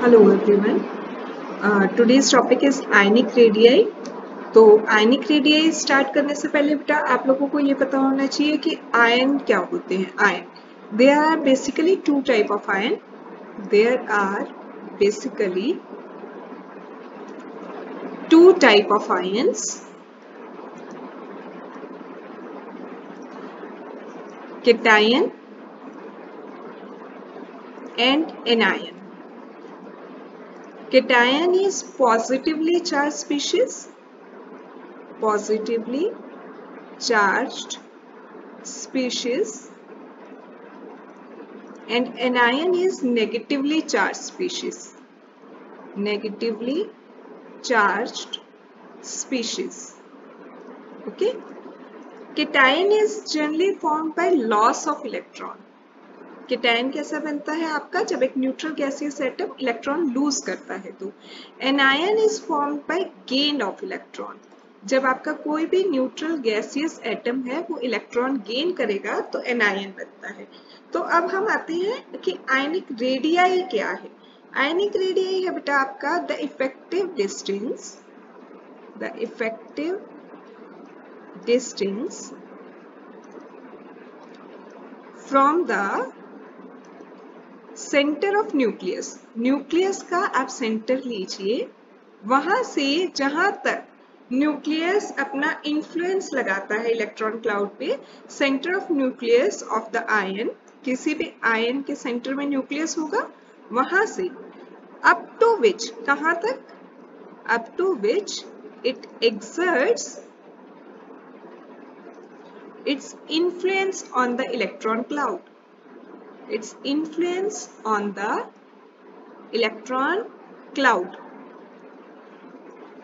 Hello everyone. Today's topic is ionic radii. तो ionic radii start करने से पहले बेटा आप लोगों को ये पता होना चाहिए कि आयन क्या होते हैं. Ion there are basically two type of ion. There are basically two type of ions. cation and anion. Cation is positively charged species. Positively charged species and anion is negatively charged species. Negatively charged species. Okay. Cation is generally formed by loss of electron. cation कैसा बनता है आपका जब एक neutral gaseous atom electron lose करता है. तो anion is formed by gain of electron. जब आपका कोई भी न्यूट्रल गैसियस एटम है वो इलेक्ट्रॉन गेन करेगा तो एनायन बनता है. तो अब हम आते हैं कि आयनिक रेडियाई क्या है. आयनिक रेडियाई है बेटा आपका the effective distance from the centre of nucleus. Nucleus का आप सेंटर लीजिए, वहां से जहां तक न्यूक्लियस अपना इन्फ्लुएंस लगाता है इलेक्ट्रॉन क्लाउड पे, centre of nucleus of the ion, किसी भी आयन के सेंटर में न्यूक्लियस होगा, वहां से अप टू विच, कहां तक, up to which it exerts its influence on the electron cloud. its influence on the electron cloud.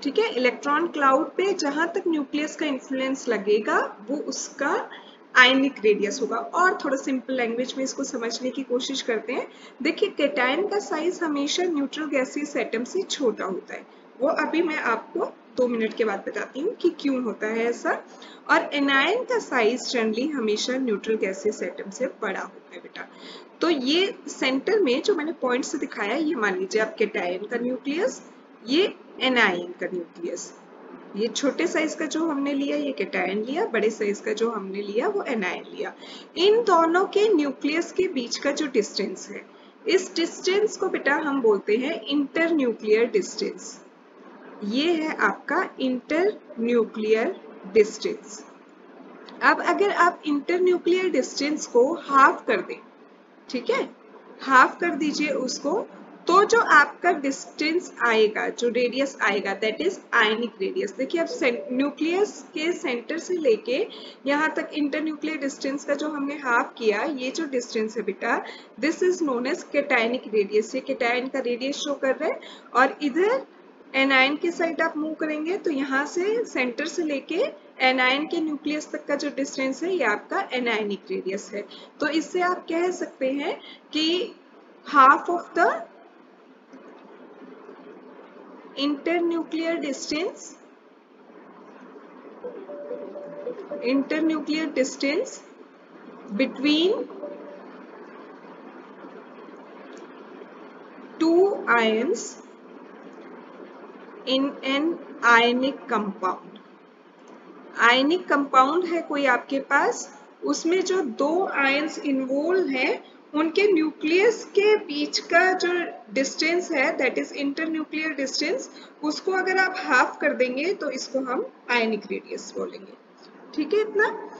ठीक है, इलेक्ट्रॉन क्लाउड पे जहां तक न्यूक्लियस का इन्फ्लुएंस लगेगा वो उसका आयनिक रेडियस होगा. और थोड़ा सिंपल लैंग्वेज में इसको समझने की कोशिश करते हैं. देखिए कैटायन का साइज हमेशा न्यूट्रल गैसियस एटम से छोटा होता है. वो अभी मैं आपको 2 मिनट के बाद बताती हूँ कि क्यों होता है ऐसा. और एनायन का साइज जनरली हमेशा न्यूट्रल गैसियस एटम से बड़ा होता है बेटा. तो ये सेंटर में जो मैंने पॉइंट से दिखाया, ये मान लीजिए आप कैटायन का न्यूक्लियस, ये एनायन का न्यूक्लियस. ये छोटे साइज का जो हमने लिया ये कैटायन लिया, बड़े साइज का जो हमने लिया वो एनायन लिया. इन दोनों के न्यूक्लियस के बीच का जो डिस्टेंस है, इस डिस्टेंस को बेटा हम बोलते हैं इंटर न्यूक्लियर डिस्टेंस. ये है आपका इंटर न्यूक्लियर डिस्टेंस. अब अगर आप इंटर न्यूक्लियर डिस्टेंस को हाफ कर दें, ठीक है, हाफ कर दीजिए उसको, तो जो आपका डिस्टेंस आएगा, जो रेडियस आएगा, दैट इज आयनिक रेडियस. देखिए अब न्यूक्लियस के सेंटर से लेके यहाँ तक इंटर न्यूक्लियर डिस्टेंस का जो हमने हाफ किया, ये जो डिस्टेंस है बेटा, this is known as cationic radius. ये कैटायन का रेडियस शो कर रहा है. और इधर एनायन के साइड आप मूव करेंगे तो यहाँ से सेंटर से लेके एनायन के न्यूक्लियस तक का जो डिस्टेंस है ये आपका एनायनिक रेडियस है. तो इससे आप कह सकते हैं कि half of the internuclear distance between two ions in an ionic compound. Ionic compound है कोई आपके पास, उसमें जो दो आयंस इन्वॉल्व हैं उनके न्यूक्लियस के बीच का जो डिस्टेंस है, दैट इज इंटरन्यूक्लियर डिस्टेंस, उसको अगर आप हाफ कर देंगे तो इसको हम आयनिक रेडियस बोलेंगे. ठीक है, इतना.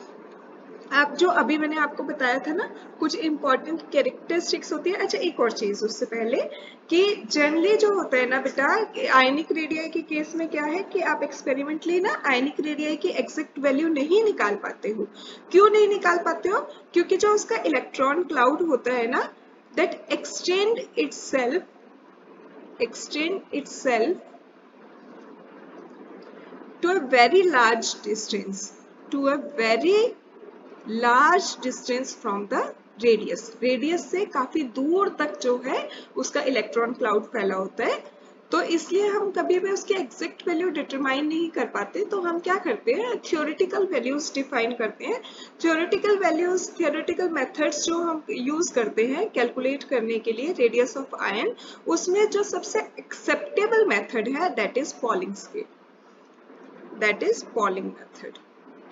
आप जो अभी मैंने आपको बताया था ना, कुछ इंपॉर्टेंट कैरेक्टरिस्टिक्स होती है. अच्छा, एक और चीज उससे पहले कि जनरली जो होता है ना बेटा, आयनिक रेडियाई के केस में क्या है कि आप एक्सपेरिमेंटली ना आयनिक रेडियाई की एग्जैक्ट वैल्यू नहीं निकाल पाते हो. क्यों नहीं निकाल पाते हो? क्योंकि जो उसका इलेक्ट्रॉन क्लाउड होता है ना, that extend itself to a very large distance from the radius. Radius से काफी दूर तक जो है उसका इलेक्ट्रॉन क्लाउड फैला होता है. तो इसलिए हम कभी भी उसकी एग्जैक्ट वैल्यू डिटरमाइन नहीं कर पाते, तो हम क्या करते हैं, थियोरेटिकल वैल्यूज डिफाइन करते हैं। थियोरेटिकल वैल्यूज, थियोरेटिकल मेथड्स जो हम यूज करते हैं कैलकुलेट करने के लिए रेडियस ऑफ आयन, उसमें जो सबसे एक्सेप्टेबल मेथड है that is polling scale, that is polling method.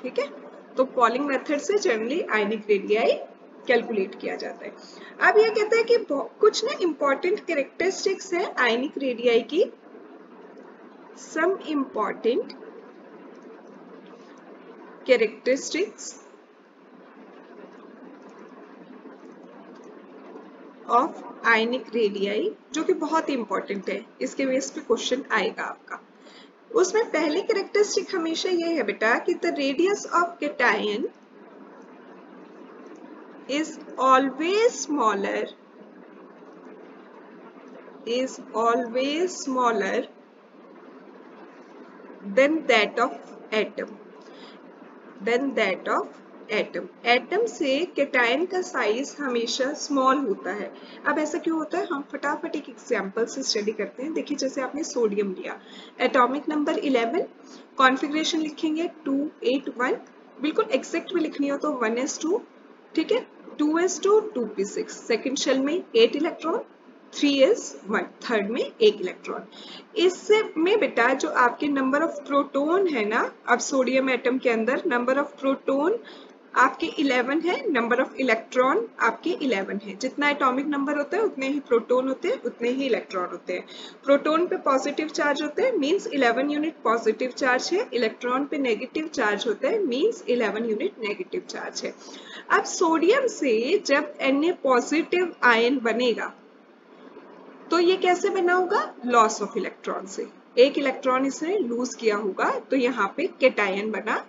ठीक है, तो पॉलिंग मेथड से जनरली आयनिक रेडियाई कैलकुलेट किया जाता है। अब ये कहते हैं कि कुछ ना इंपॉर्टेंट कैरेक्टरिस्टिक्स है आयनिक रेडियाई की, some important characteristics of ionic radii, जो कि बहुत इंपॉर्टेंट है, इसके बेस पे क्वेश्चन आएगा आपका। उसमें पहली कैरेक्टरिस्टिक हमेशा ये है बेटा कि the radius of cation is always smaller than that of atom, atom से कैटायन का साइज हमेशा स्मॉल होता है। अब ऐसा क्यों होता है, हम फटाफट एक एग्जांपल से स्टडी करते हैं। देखिए जैसे आपने सोडियम लिया, एटॉमिक नंबर 11, कॉन्फ़िगरेशन लिखेंगे 281, बिल्कुल एग्जैक्ट में लिखनी हो तो 1s2, ठीक है, 2s2 2p6, सेकेंड शेल में 8 इलेक्ट्रॉन, 3s1, थर्ड में 1 इलेक्ट्रॉन। इससे में बेटा जो आपके नंबर ऑफ प्रोटॉन है ना, अब सोडियम एटम के अंदर नंबर ऑफ प्रोटॉन आपके 11 है, नंबर ऑफ इलेक्ट्रॉन आपके 11 है। जितना एटॉमिक नंबर होता है उतने ही प्रोटॉन होते हैं, उतने ही इलेक्ट्रॉन होते हैं। प्रोटॉन पे पॉजिटिव चार्ज होते हैं, मींस 11 यूनिट पॉजिटिव चार्ज है। इलेक्ट्रॉन पे नेगेटिव चार्ज होता है, मींस 11 यूनिट नेगेटिव चार्ज है। अब सोडियम से जब Na पॉजिटिव आयन बनेगा तो ये कैसे बना होगा, लॉस ऑफ इलेक्ट्रॉन से। एक इलेक्ट्रॉन इसने लूज किया होगा तो यहाँ पे कैटायन बना।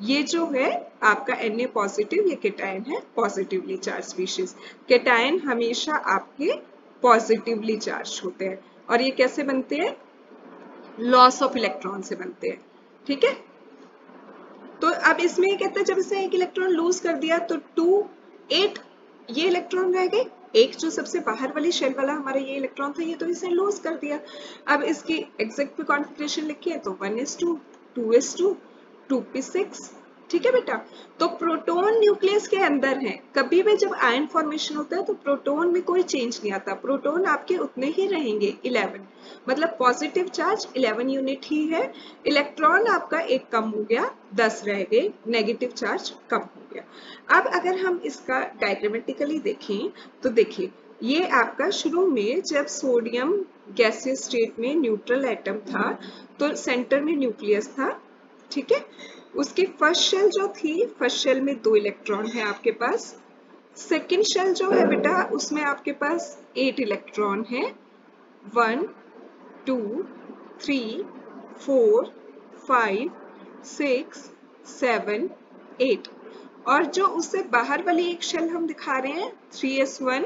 ये जो है आपका Na पॉजिटिव, ये कैटायन है, पॉजिटिवली चार्ज स्पीशीज। कैटायन हमेशा आपके पॉजिटिवली चार्ज होते हैं और ये कैसे बनते हैं, लॉस ऑफ इलेक्ट्रॉन से बनते हैं। ठीक है, तो अब इसमें कहते हैं जब इसने एक इलेक्ट्रॉन लूज कर दिया तो 2, 8 ये इलेक्ट्रॉन रह गए, एक जो सबसे बाहर वाली शेल वाला हमारा ये इलेक्ट्रॉन था ये तो इसने लूज कर दिया। अब इसकी एग्जैक्ट कॉन्फ़िगरेशन लिखिए तो 1s2 2s2 2p6, ठीक है बेटा। तो प्रोटॉन न्यूक्लियस के अंदर है, कभी भी जब आयन फॉर्मेशन होता है तो प्रोटॉन में कोई चेंज नहीं आता, प्रोटॉन आपके उतने ही रहेंगे 11, मतलब पॉजिटिव चार्ज 11 यूनिट ही है। इलेक्ट्रॉन आपका एक कम हो गया, 10 रह गए, नेगेटिव चार्ज कम हो गया। अब अगर हम इसका डायग्रामेटिकली देखें तो देखिए ये आपका शुरू में जब सोडियम गैसियस स्टेट में न्यूट्रल एटम था तो सेंटर में न्यूक्लियस था, ठीक है। उसकी फर्स्ट शेल जो थी, फर्स्ट शेल में 2 इलेक्ट्रॉन है आपके पास। सेकंड शेल जो है बेटा उसमें आपके पास 8 इलेक्ट्रॉन है, 1 2 3 4 5 6 7 8। और जो उससे बाहर वाली एक शेल हम दिखा रहे हैं 3s1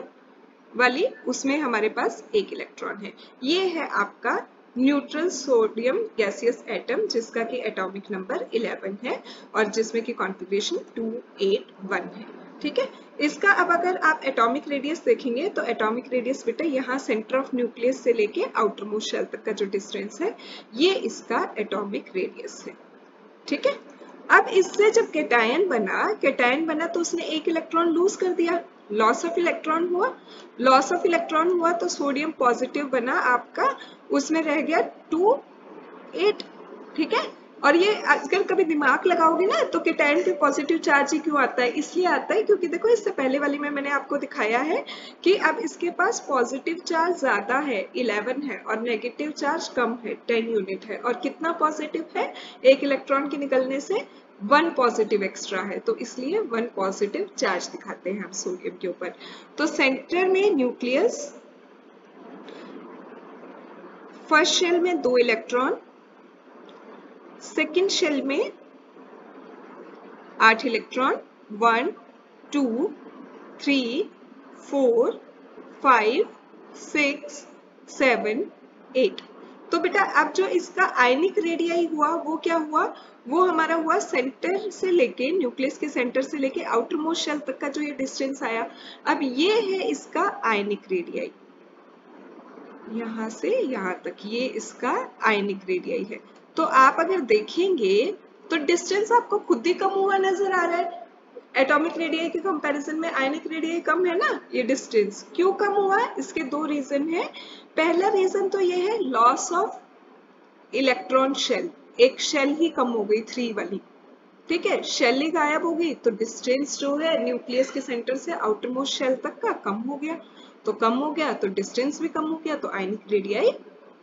वाली, उसमें हमारे पास 1 इलेक्ट्रॉन है। ये है आपका न्यूट्रल सोडियम गैसियस एटम जिसका कि एटॉमिक नंबर 11 है और जिसमें की कॉन्फ़िगरेशन 281 है, ठीक है। इसका अब अगर आप एटॉमिक रेडियस देखेंगे तो एटॉमिक रेडियस बेटा यहाँ सेंटर ऑफ न्यूक्लियस से लेके आउटर मोस्ट शेल तक का जो डिस्टेंस है ये इसका एटॉमिक रेडियस है, ठीक है। अब इससे जब कैटायन बना तो उसने 1 इलेक्ट्रॉन लूज कर दिया, लॉस ऑफ इलेक्ट्रॉन हुआ तो सोडियम पॉजिटिव बना आपका, उसमें रह गया 2 8, ठीक है। और ये अगर कभी दिमाग लगाओगे ना तो कैटायन पे पॉजिटिव चार्ज ही क्यों आता है, इसलिए आता है क्योंकि देखो इससे पहले वाली में मैंने आपको दिखाया है कि अब इसके पास पॉजिटिव चार्ज ज्यादा है 11 है और नेगेटिव चार्ज कम है 10 यूनिट है। और कितना पॉजिटिव है, 1 इलेक्ट्रॉन के निकलने से 1 पॉजिटिव एक्स्ट्रा है, तो इसलिए 1 पॉजिटिव चार्ज दिखाते हैं हम सोडियम के ऊपर। तो सेंटर में न्यूक्लियस, फर्स्ट शेल में 2 इलेक्ट्रॉन, सेकेंड शेल में 8 इलेक्ट्रॉन, 1 2 3 4 5 6 7 8। तो बेटा अब जो इसका आयनिक रेडियाई हुआ वो क्या हुआ, वो हमारा हुआ सेंटर से लेके, न्यूक्लियस के सेंटर से लेके आउटर मोस्ट शेल तक का जो ये डिस्टेंस आया, अब ये है इसका आयनिक रेडियाई, यहाँ से यहाँ तक ये इसका आयनिक रेडियाई है। तो आप अगर देखेंगे तो डिस्टेंस आपको खुद ही कम हुआ नजर आ रहा है। एटॉमिक रेडियाई के कंपैरिजन में आयनिक रेडियाई कम है ना। ये डिस्टेंस क्यों कम हुआ है, इसके दो रीजन है। पहला रीजन तो ये है लॉस ऑफ इलेक्ट्रॉन शेल, एक शेल ही कम हो गई 3 वाली, ठीक है। शेल ही गायब हो गई तो डिस्टेंस जो है न्यूक्लियस के सेंटर से आउटर मोस्ट शेल तक का कम हो गया। तो कम हो गया तो डिस्टेंस भी कम हो गया, तो आयनिक रेडियाई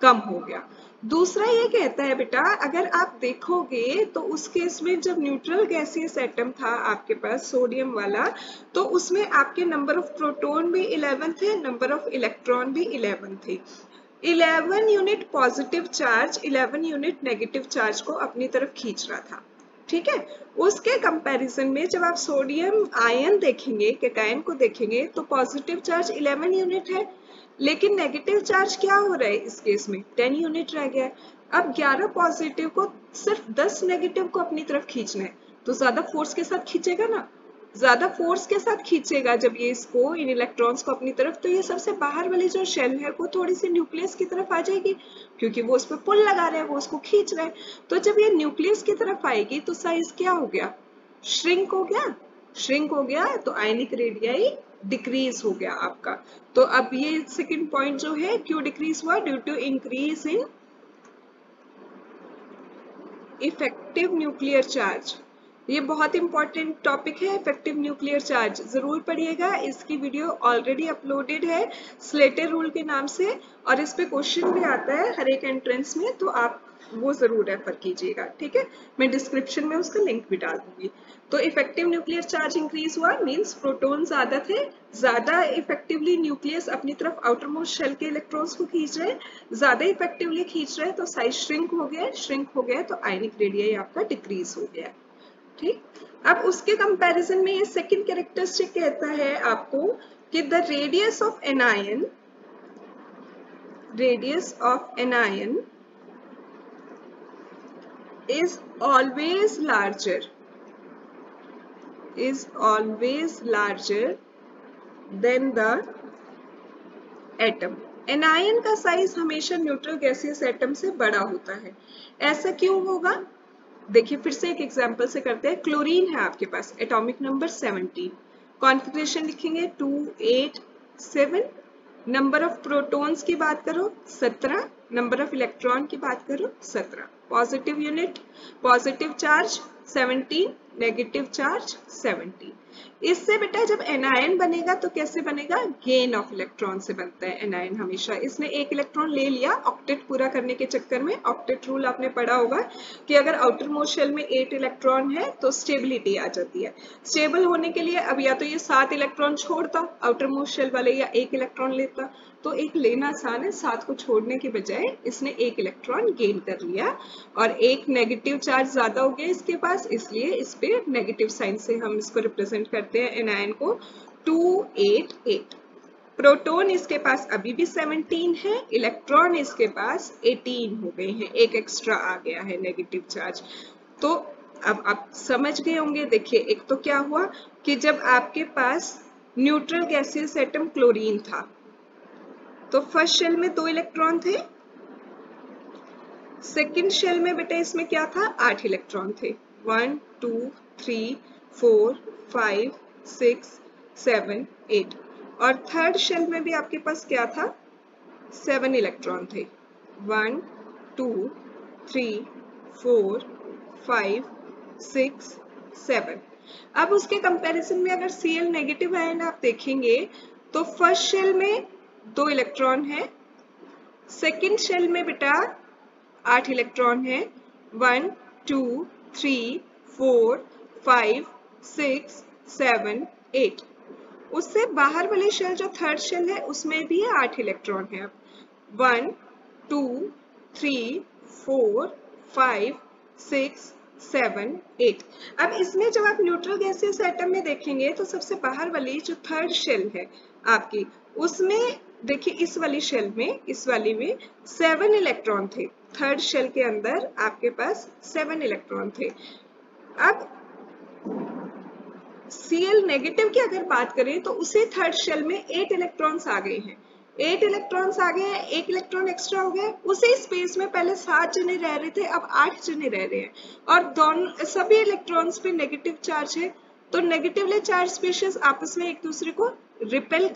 कम हो गया। दूसरा ये कहता है बेटा, अगर आप देखोगे तो उस केस में जब न्यूट्रल गैसियस एटम था आपके पास सोडियम वाला, तो उसमें आपके नंबर ऑफ प्रोटॉन भी 11 थे, नंबर ऑफ इलेक्ट्रॉन भी 11 थे। 11 unit positive charge 11 unit negative charge को अपनी तरफ खींच रहा था, ठीक है। उसके कंपैरिजन में जब आप सोडियम आयन देखेंगे, कैटायन को देखेंगे, तो पॉजिटिव चार्ज 11 यूनिट है, लेकिन नेगेटिव चार्ज क्या हो रहा है इस केस में 10 यूनिट रह गया है। अब 11 पॉजिटिव को सिर्फ 10 नेगेटिव को अपनी तरफ खींचना है, तो ज्यादा फोर्स के साथ खींचेगा ना, ज्यादा फोर्स के साथ खींचेगा जब ये इसको, इन इलेक्ट्रॉन्स को अपनी तरफ, तो ये सबसे बाहर वाली जो शेल है वो थोड़ी सी न्यूक्लियस की तरफ आ जाएगी, क्योंकि वो उस पर पुल लगा रहे हैं, वो उसको खींच रहे हैं। तो जब ये न्यूक्लियस की तरफ आएगी तो साइज क्या हो गया, श्रिंक हो गया, श्रिंक हो गया, तो आयनिक रेडियाई डिक्रीज हो गया आपका। तो अब ये सेकंड पॉइंट जो है क्यों डिक्रीज हुआ, due to increase in effective nuclear charge. ये बहुत इंपॉर्टेंट टॉपिक है, इफेक्टिव न्यूक्लियर चार्ज जरूर पढ़िएगा। इसकी वीडियो ऑलरेडी अपलोडेड है स्लेटर रूल के नाम से, और इस पे क्वेश्चन भी आता है हर एक एंट्रेंस में, तो आप वो जरूर रेफर कीजिएगा, ठीक है। मैं डिस्क्रिप्शन में उसका लिंक भी डाल दूंगी। तो इफेक्टिव न्यूक्लियर चार्ज इंक्रीज हुआ, मींस प्रोटॉन ज्यादा थे, ज्यादा इफेक्टिवली न्यूक्लियस अपनी तरफ आउटर मोस्ट शेल के इलेक्ट्रॉन्स को खींच रहे हैं, ज्यादा इफेक्टिवली खींच रहे हैं, तो साइज श्रिंक हो गया, श्रिंक हो गया, तो आयनिक रेडियाई आपका डिक्रीज हो गया, ठीक। अब उसके कंपैरिजन में ये सेकंड कैरेक्टरिस्टिक कहता है आपको कि the radius of anion, radius of anion is always larger, is always larger than the atom। Anion का साइज हमेशा न्यूट्रल गैसियस एटम से बड़ा होता है। ऐसा क्यों होगा, देखिए फिर से एक एग्जांपल से करते हैं। क्लोरीन है आपके पास, एटॉमिक नंबर 17, कॉन्फ़िगरेशन लिखेंगे 2 8 7, नंबर ऑफ प्रोटॉन्स की बात करो 17, नंबर ऑफ इलेक्ट्रॉन की बात करो 17, positive unit, positive charge 17, negative charge 17। इससे बेटा जब एनायन बनेगा तो कैसे बनेगा, गेन ऑफ इलेक्ट्रॉन से बनता है एनायन हमेशा। इसने एक इलेक्ट्रॉन ले लिया ऑक्टेट पूरा करने के चक्कर में, ऑक्टेट रूल आपने पढ़ा होगा कि अगर आउटर मोस्ट शेल में 8 इलेक्ट्रॉन है तो स्टेबिलिटी आ जाती है। स्टेबल होने के लिए अब या तो ये 7 इलेक्ट्रॉन छोड़ता आउटर मोस्ट शेल वाले, या 1 इलेक्ट्रॉन लेता, तो एक लेना आसान है, 7 को छोड़ने के बजाय इसने 1 इलेक्ट्रॉन गेन कर लिया, और एक नेगेटिव चार्ज ज्यादा हो गया इसके पास, इसलिए इस पे नेगेटिव साइन से हम इसको रिप्रेजेंट करते हैं एनायन को 2 8 8। प्रोटॉन इसके पास अभी भी 17 है, इलेक्ट्रॉन इसके पास 18 हो गए हैं, एक एक्स्ट्रा आ गया है नेगेटिव चार्ज। तो अब आप समझ गए होंगे। देखिए एक तो क्या हुआ कि जब आपके पास न्यूट्रल गैसियस एटम क्लोरीन था तो फर्स्ट शेल में 2 इलेक्ट्रॉन थे, सेकंड शेल में बेटा इसमें क्या था, 8 इलेक्ट्रॉन थे, 1 2 3 4 5 6 7 8, और थर्ड शेल में भी आपके पास क्या था, 7 इलेक्ट्रॉन थे, 1 2 3 4 5 6 7। अब उसके कंपैरिजन में अगर Cl नेगेटिव आयन आप देखेंगे तो फर्स्ट शेल में 2 इलेक्ट्रॉन है, सेकंड शेल में बेटा 8 इलेक्ट्रॉन है, 1 2 3 4 5 6 7 8। उससे बाहर वाली शेल जो थर्ड शेल है उसमें भी 8 इलेक्ट्रॉन है। अब 1 2 3 4 5 6 7 8। अब इसमें जब आप न्यूट्रल गैसियस एटम में देखेंगे तो सबसे बाहर वाली जो थर्ड शेल है आपकी, उसमें देखिए इस वाली शेल में, इस वाली में 7 इलेक्ट्रॉन थे, थर्ड शेल के अंदर आपके पास 7 इलेक्ट्रॉन थे। अब Cl नेगेटिव की अगर बात करें तो उसी थर्ड शेल में 8 इलेक्ट्रॉन्स आ गए हैं, 8 इलेक्ट्रॉन्स आ गए हैं, 1 इलेक्ट्रॉन एक्स्ट्रा हो गया। उसी स्पेस में पहले 7 जने रह रहे थे, अब 8 जने रह रहे हैं और दोनों सभी इलेक्ट्रॉन्स पे नेगेटिव चार्ज है। तो नेगेटिवली चार्ज स्पीशीज आपस में एक दूसरे को रिपेल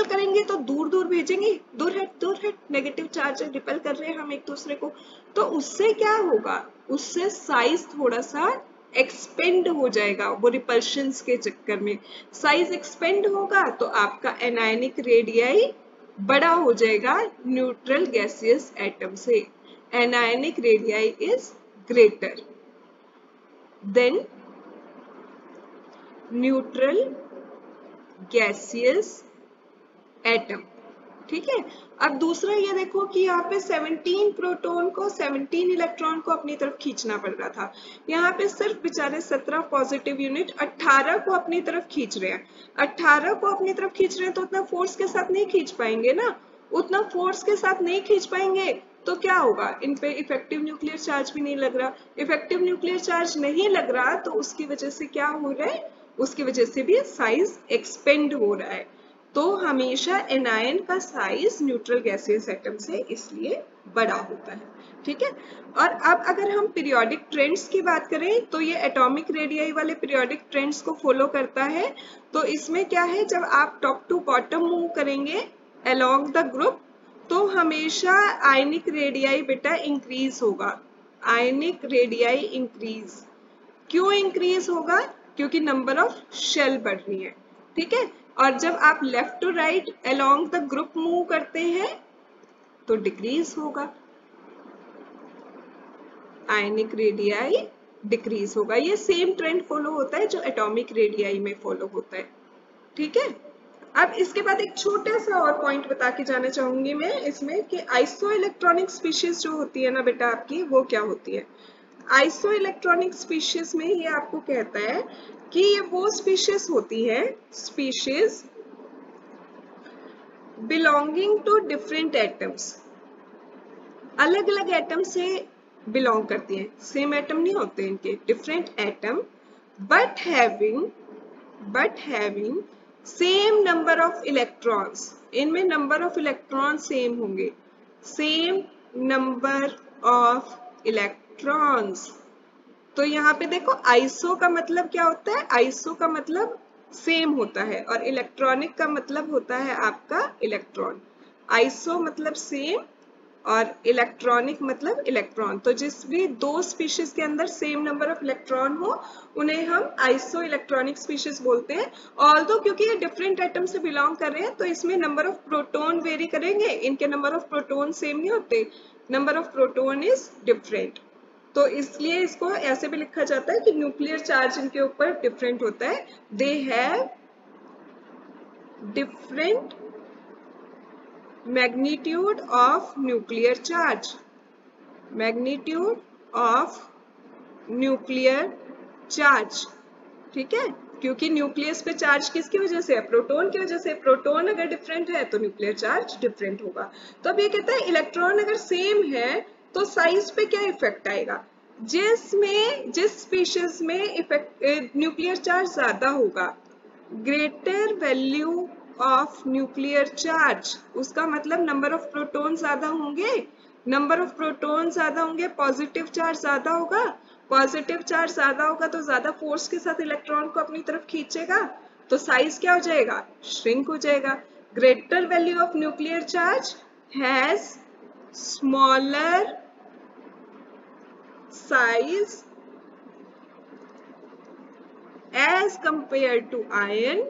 करेंगे तो दूर दूर भेजेंगे, दूर हट, नेगेटिव चार्ज है, रिपेल कर रहे हैं हम एक दूसरे को। तो उससे क्या होगा, उससे साइज थोड़ा सा एक्सपेंड हो जाएगा, वो रिपल्शंस के चक्कर में साइज एक्सपेंड होगा तो आपका एनायनिक रेडियाई बड़ा हो जाएगा न्यूट्रल गैसियस एटम से। Anionic radii is greater than neutral gaseous atom. ठीक है। अब दूसरा ये देखो कि यहाँ पे 17 प्रोटॉन को 17 इलेक्ट्रॉन को अपनी तरफ खींचना पड़ रहा था, यहाँ पे सिर्फ बेचारे 17 पॉजिटिव यूनिट 18 को अपनी तरफ खींच रहे हैं। 18 को अपनी तरफ खींच रहे हैं तो उतना फोर्स के साथ नहीं खींच पाएंगे ना, उतना फोर्स के साथ नहीं खींच पाएंगे तो क्या होगा, इन पे इफेक्टिव न्यूक्लियर चार्ज भी नहीं लग रहा। इफेक्टिव न्यूक्लियर चार्ज नहीं लग रहा तो उसकी वजह से क्या हो रहा है, उसकी वजह से भी साइज एक्सपेंड हो रहा है। तो हमेशा एनायन का साइज न्यूट्रल गैसियस एटम से इसलिए बड़ा होता है। ठीक है। और अब अगर हम पीरियोडिक ट्रेंड्स की बात करें तो ये एटॉमिक रेडियाई वाले पीरियोडिक ट्रेंड्स को फॉलो करता है। तो इसमें क्या है, जब आप टॉप टू बॉटम मूव करेंगे अलोंग द ग्रुप तो हमेशा आयनिक रेडियाई बेटा इंक्रीज होगा। आयनिक रेडियाई इंक्रीज क्यों इंक्रीज होगा, क्योंकि नंबर ऑफ शेल बढ़ रही है। ठीक है। और जब आप left to right along the group move करते हैं तो डिक्रीज होगा, आयनिक रेडियाई डिक्रीज होगा। ये सेम ट्रेंड फॉलो होता है जो एटॉमिक रेडियाई में फॉलो होता है। ठीक है। अब इसके बाद एक छोटा सा और पॉइंट बता के जाना चाहूंगी मैं इसमें कि आइसो इलेक्ट्रॉनिक स्पीशीज जो होती है ना बेटा आपकी, वो क्या होती है। आइसो इलेक्ट्रॉनिक स्पीशीज में ये आपको कहता है कि ये वो स्पीशीज होती है, species belonging to different atoms, अलग अलग एटम से बिलोंग करती हैं, सेम एटम नहीं होते इनके, different atom but having same number of electrons. इनमें नंबर ऑफ इलेक्ट्रॉन सेम होंगे, सेम नंबर ऑफ इलेक्ट्रॉन्स। तो यहाँ पे देखो आइसो का मतलब क्या होता है, आइसो का मतलब सेम होता है और इलेक्ट्रॉनिक का मतलब होता है आपका इलेक्ट्रॉन। आइसो मतलब सेम और इलेक्ट्रॉनिक मतलब इलेक्ट्रॉन। तो जिस भी दो स्पीशीज के अंदर सेम नंबर ऑफ इलेक्ट्रॉन हो उन्हें हम आइसो इलेक्ट्रॉनिक स्पीशीज बोलते हैं। ऑल्दो क्योंकि ये डिफरेंट एटम से बिलोंग कर रहे हैं तो इसमें नंबर ऑफ प्रोटॉन वेरी करेंगे, इनके नंबर ऑफ प्रोटॉन सेम नहीं होते, number of proton is different. तो इसलिए इसको ऐसे भी लिखा जाता है कि न्यूक्लियर चार्ज इनके ऊपर डिफरेंट होता है, they have different magnitude of nuclear charge, magnitude of nuclear charge. ठीक है। क्योंकि न्यूक्लियस पे चार्ज किसकी वजह से है, प्रोटॉन की वजह से। प्रोटॉन अगर डिफरेंट है तो न्यूक्लियर चार्ज डिफरेंट होगा। तो अब ये कहता है इलेक्ट्रॉन अगर सेम है तो साइज पे क्या इफेक्ट आएगा, जिस स्पीशीज में इफेक्ट न्यूक्लियर चार्ज ज्यादा होगा, greater value of nuclear charge, उसका मतलब नंबर ऑफ प्रोटॉन ज्यादा होंगे, नंबर ऑफ प्रोटॉन ज्यादा होंगे, पॉजिटिव चार्ज ज्यादा होगा, पॉजिटिव चार्ज ज्यादा होगा तो ज्यादा फोर्स के साथ इलेक्ट्रॉन को अपनी तरफ खींचेगा तो साइज क्या हो जाएगा, श्रिंक हो जाएगा। Greater value of nuclear charge has smaller size as compared to iron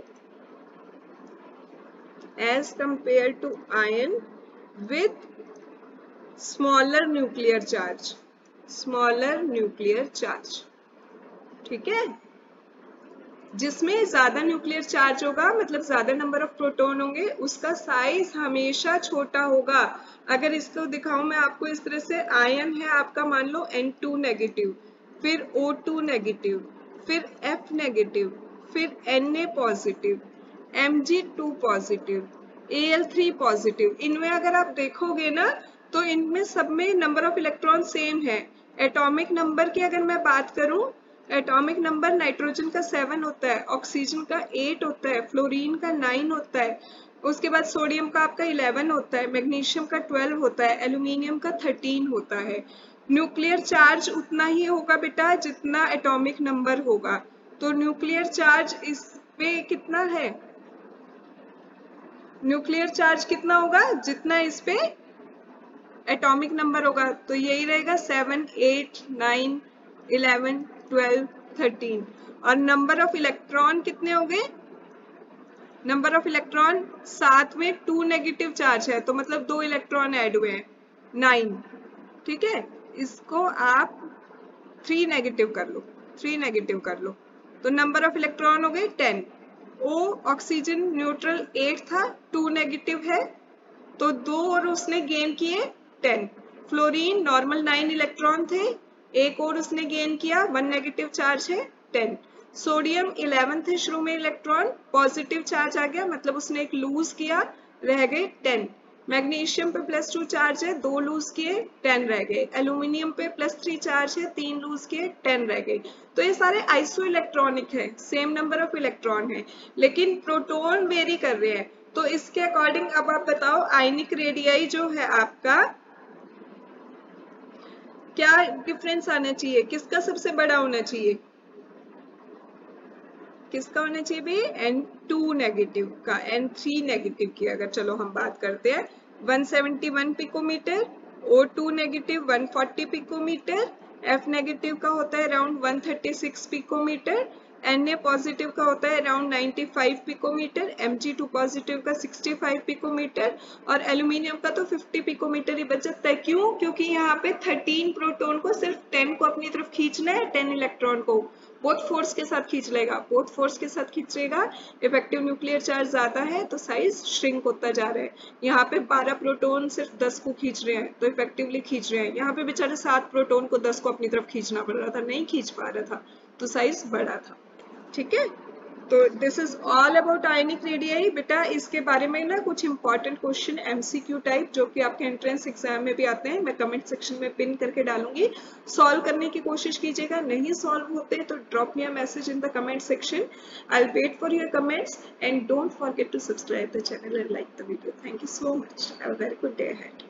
with smaller nuclear charge, ठीक है। जिसमें ज्यादा न्यूक्लियर चार्ज होगा मतलब ज्यादा नंबर ऑफ प्रोटॉन होंगे उसका साइज हमेशा छोटा होगा। अगर इसको दिखाऊं मैं आपको इस तरह से, आयन है आपका मान लो N2 नेगेटिव, फिर O2 नेगेटिव, फिर F नेगेटिव, फिर Na positive, Mg2 positive, Al3 positive. इनमें अगर आप देखोगे ना तो इनमें सब में नंबर ऑफ इलेक्ट्रॉन सेम है। एटॉमिक नंबर की अगर मैं बात करूं, एटॉमिक नंबर नाइट्रोजन का 7 होता है, ऑक्सीजन का 8 होता है, फ्लोरीन का 9 होता है, उसके बाद सोडियम का आपका 11 होता है, मैग्नीशियम का 12 होता है, एल्यूमिनियम का 13 होता है। न्यूक्लियर चार्ज उतना ही होगा बेटा जितना एटॉमिक नंबर होगा, तो न्यूक्लियर चार्ज इस पे कितना है, न्यूक्लियर चार्ज कितना होगा जितना इस पे एटॉमिक नंबर होगा, तो यही रहेगा 7, 8, 9, 11, 12, 13। और नंबर ऑफ इलेक्ट्रॉन कितने हो गए, नंबर ऑफ इलेक्ट्रॉन 7 में 2 नेगेटिव चार्ज है, तो मतलब 2 इलेक्ट्रॉन ऐड हुए हैं, 9। ठीक है, इसको आप 3 नेगेटिव कर लो, 3 नेगेटिव कर लो, तो नंबर ऑफ इलेक्ट्रॉन हो गए 10। ओ ऑक्सीजन न्यूट्रल 8 था, 2 नेगेटिव है, तो 2 और उसने गेन किए 10। फ्लोरीन नॉर्मल 9 इलेक्ट्रॉन थे, एक और उसने गेन किया, 1 नेगेटिव चार्ज है 10। सोडियम 11 थे शुरू में इलेक्ट्रॉन, पॉजिटिव चार्ज आ गया, मतलब उसने एक लूज किया, रह गए 10। मैग्नीशियम पे +2 चार्ज है, 2 लूज किए 10 रह गए। एल्यूमिनियम पे +3 चार्ज है, 3 लूज किए 10 रह गए। तो ये सारे आइसो इलेक्ट्रॉनिक है, सेम नंबर ऑफ इलेक्ट्रॉन है, लेकिन प्रोटॉन वेरी कर रहे हैं। तो इसके अकॉर्डिंग अब आप बताओ आयनिक रेडियाई जो है आपका क्या डिफरेंस आना चाहिए, किसका सबसे बड़ा होना चाहिए, किसका होना चाहिए भाई, N2 नेगेटिव का, N3 नेगेटिव की अगर चलो हम बात करते हैं 171 picometre, O2 negative 140 picometre, F negative का होता है अराउंड 136 पिकोमीटर, Na पॉजिटिव का होता है अराउंड 95 पिकोमीटर, Mg2 पॉजिटिव का 65 पिकोमीटर, और एल्यूमिनियम का तो 50 पिकोमीटर ही बच जाता है। क्यों, क्योंकि यहाँ पे 13 प्रोटॉन को सिर्फ 10 को अपनी तरफ खींचना है, 10 इलेक्ट्रॉन को बोथ फोर्स के साथ खींच लेगा, बोथ फोर्स के साथ खींचेगा। इफेक्टिव न्यूक्लियर चार्ज ज्यादा है तो साइज श्रिंक होता जा रहा है। यहाँ पे 12 प्रोटॉन सिर्फ 10 को खींच रहे हैं तो इफेक्टिवली खींच रहे हैं, यहाँ पे बेचारे 7 प्रोटॉन को 10 को अपनी तरफ खींचना पड़ रहा था, नहीं खींच पा रहा था, तो साइज बड़ा था। ठीक है, तो this is all about ionic radii. बेटा इसके बारे में ना कुछ इंपॉर्टेंट क्वेश्चन एमसीक्यू टाइप जो कि आपके एंट्रेंस एग्जाम में भी आते हैं, मैं कमेंट सेक्शन में पिन करके डालूंगी, सॉल्व करने की कोशिश कीजिएगा। नहीं सॉल्व होते तो drop me a message in the comment section, I will wait for your comments and don't forget to subscribe the channel and like the video. Thank you so much, have a very good day ahead.